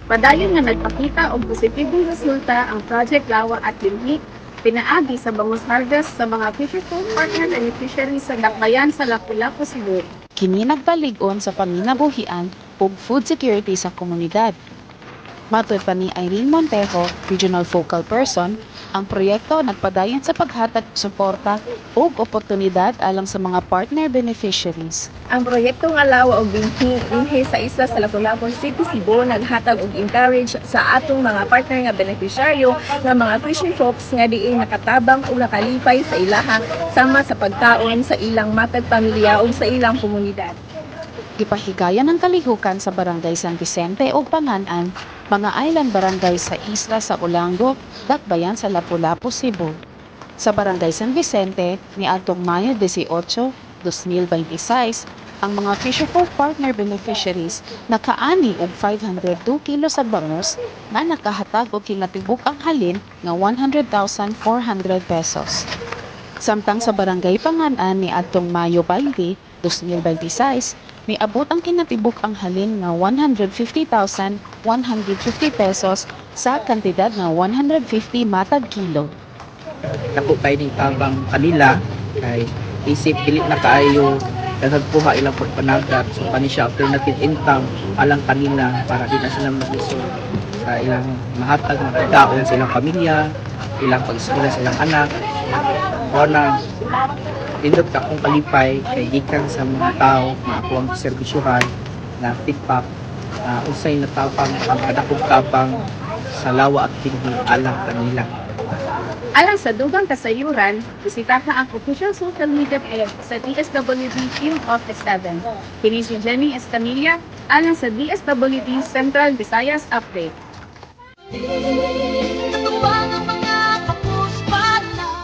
Padayon nga nagpakita og positibong resulta ang Project Lawa at Limhi pinaagi sa bangus harvest sa mga future food partner beneficiaries sa dakbayan sa Lapu-Lapu, Cebu. Kini nagpalig-on sa panginabuhian ug food security sa komunidad. Matod pa ni Irene Montejo, Regional Focal Person, ang proyekto nagpadayon sa paghatag og suporta ug oportunidad alang sa mga partner beneficiaries. Ang proyektong Alawa og Binhi sa isla sa Lapu-Lapu City, Cebu naghatag og encourage sa atong mga partner nga beneficiaryo nga mga fishing folks nga diin nakatabang o nakalipay sa ilaha sama sa pagkaon sa ilang matag pamilya ug sa ilang komunidad. Gipahigayon ng kalihukan sa Barangay San Vicente ug Panganan, mga island barangay sa isla sa Olango, Dakbayan sa Lapu-Lapu, Cebu. Sa Barangay San Vicente, niadtong Mayo 18, 2026, ang mga Fisher Folk Partner Beneficiaries nakaani og 502 kilos sa bangus na nakahatag og kinatibuk ang halin nga 100,400 pesos. Samtang sa Barangay Panganan ni adtong Mayo 20, 2026, miabot ang kinatibuk ang halin nga 150,150 pesos sa kantidad nga 150 matag kilo. Napo kay ning tabang kanila kay isip dili na kaayo nagkuha ilang panagat so kani siya alternative income alang kanila para di na sila mag-isip sa ilang mahatag mga pagkaon sa ilang pamilya, ilang pag-eskwela sa ilang anak. O na indot ka kung kalipay kay gikan sa mga tao nga ako ang serbisyuhan na feedback unsay natapang ang kadakog tapang sa lawa at hindi alang kanila. Alang sa dugang kasayuran, bisita ka ang official social media page sa DSWD Field Office 7. Kini si Jenny Escamilla alang sa DSWD Central Visayas Update.